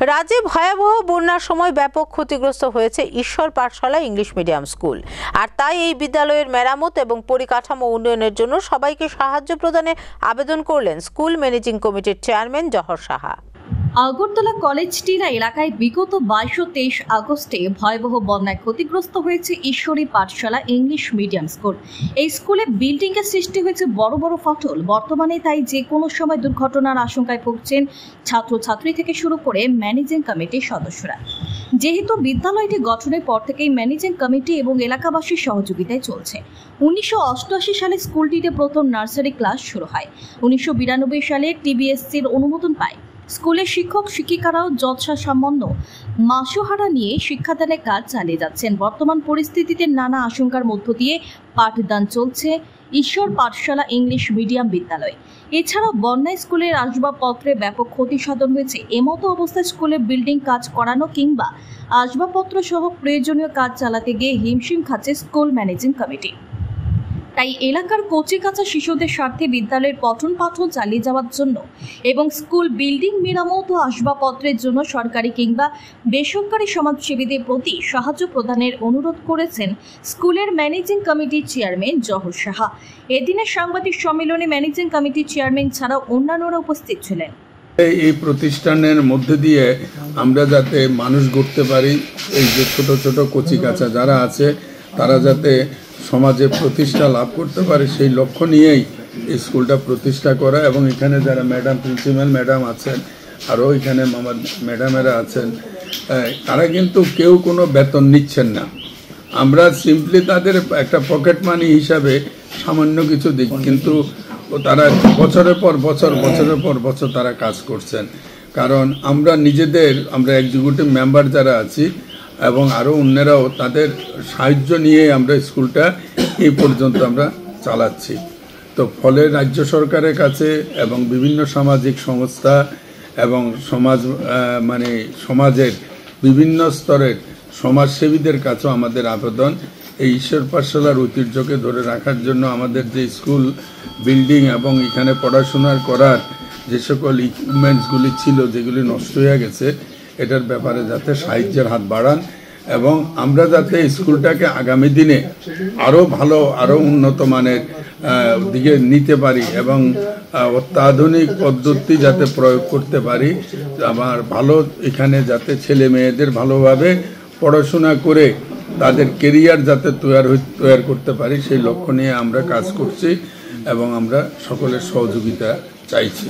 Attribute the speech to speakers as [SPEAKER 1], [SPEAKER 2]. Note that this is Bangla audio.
[SPEAKER 1] রাজ্যে ভয়াবহ বন্যার সময় ব্যাপক ক্ষতিগ্রস্ত হয়েছে ঈশ্বর পাঠশালা ইংলিশ মিডিয়াম স্কুল। আর তাই এই বিদ্যালয়ের মেরামত এবং পরিকাঠামো উন্নয়নের জন্য সবাইকে সাহায্য প্রদানে আবেদন করলেন স্কুল ম্যানেজিং কমিটির চেয়ারম্যান জহর সাহা।
[SPEAKER 2] আগরতলা কলেজ টিলা এলাকায় বিগত 22 ও 23 আগস্টে ভয়াবহ বন্যায় ক্ষতিগ্রস্ত হয়েছে ঈশ্বরী পাঠশালা ইংলিশ মিডিয়াম স্কুল। এই স্কুলে বিল্ডিং এর সৃষ্টি হয়েছে বড় বড় ফাটল। বর্তমানে তাই যে কোনো সময় দুর্ঘটনার আশঙ্কায় ভুগছেন ছাত্রছাত্রী থেকে শুরু করে ম্যানেজিং কমিটির সদস্যরা। যেহেতু বিদ্যালয়টি গঠনের পর থেকেই ম্যানেজিং কমিটি এবং এলাকাবাসীর সহযোগিতায় চলছে। 1988 সালে স্কুলটিতে প্রথম নার্সারি ক্লাস শুরু হয়। 1992 সালে টিবিএসসির অনুমোদন পায়। স্কুলের শিক্ষক শিক্ষিকারাও যৎসা সামান্য মাসোহারা নিয়ে শিক্ষাদানের কাজ চালিয়ে যাচ্ছেন। বর্তমান পরিস্থিতিতে নানা আশঙ্কার মধ্য দিয়ে পাঠদান চলছে ঈশ্বর পাঠশালা ইংলিশ মিডিয়াম বিদ্যালয়। এছাড়াও বন্যায় স্কুলের আসবাবপত্রে ব্যাপক ক্ষতি সাধন হয়েছে। এমতো অবস্থায় স্কুলের বিল্ডিং কাজ করানো কিংবা আসবাবপত্র সহ প্রয়োজনীয় কাজ চালাতে গিয়ে হিমশিম খাচ্ছে স্কুল ম্যানেজিং কমিটি। তাই এলাকার কচিকাঁচা শিশুদের স্বার্থে বিদ্যালয়ের পঠন পাঠন চালিয়ে যাওয়ার জন্য এবং স্কুল বিল্ডিং মেরামত ও আসবাবপত্রের জন্য সরকারি কিংবা বেসরকারি সমাজসেবীদের প্রতি সাহায্য প্রদানের অনুরোধ করেছেন স্কুলের ম্যানেজিং কমিটির চেয়ারম্যান জহর সাহা। এদিনের সাংবাদিক সম্মেলনে ম্যানেজিং কমিটির চেয়ারম্যান ছাড়াও অন্যান্যরা উপস্থিত ছিলেন।
[SPEAKER 3] এই প্রতিষ্ঠানের মধ্যে দিয়ে আমরা যাতে মানুষ গড়তে পারি, এই যে ছোট ছোট কচিকাঁচা যারা আছে তারা যাতে সমাজে প্রতিষ্ঠা লাভ করতে পারে, সেই লক্ষ্য নিয়েই এই স্কুলটা প্রতিষ্ঠা করা। এবং এখানে যারা ম্যাডাম, প্রিন্সিপাল ম্যাডাম আছেন, আরও এখানে আমার ম্যাডামেরা আছেন, তারা কিন্তু কেউ কোনো বেতন নিচ্ছেন না। আমরা সিম্পলি তাদের একটা পকেট মানি হিসাবে সামান্য কিছু দিই, কিন্তু তারা বছরের পর বছর তারা কাজ করছেন। কারণ আমরা এক্সিকিউটিভ মেম্বার যারা আছি এবং আরও অন্যরাও তাদের সাহায্য নিয়ে আমরা স্কুলটা এই পর্যন্ত আমরা চালাচ্ছি। তো ফলে রাজ্য সরকারের কাছে এবং বিভিন্ন সামাজিক সংস্থা এবং সমাজের বিভিন্ন স্তরের সমাজসেবীদের কাছেও আমাদের আবেদন, এই ঈশ্বর পাঠশালার ঐতিহ্যকে ধরে রাখার জন্য আমাদের যে স্কুল বিল্ডিং এবং এখানে পড়াশোনার করার যে সকল ইকুইপমেন্টসগুলি ছিল যেগুলি নষ্ট হয়ে গেছে, এটার ব্যাপারে যাতে সাহায্যের হাত বাড়ান এবং আমরা যাতে স্কুলটাকে আগামী দিনে আরও ভালো, আরও উন্নত মানের দিকে নিতে পারি এবং অত্যাধুনিক পদ্ধতি যাতে প্রয়োগ করতে পারি, আমার ভালো এখানে যাতে ছেলে মেয়েদের ভালোভাবে পড়াশোনা করে তাদের কেরিয়ার যাতে তৈরি করতে পারি, সেই লক্ষ্য নিয়ে আমরা কাজ করছি এবং আমরা সকলের সহযোগিতা চাইছি।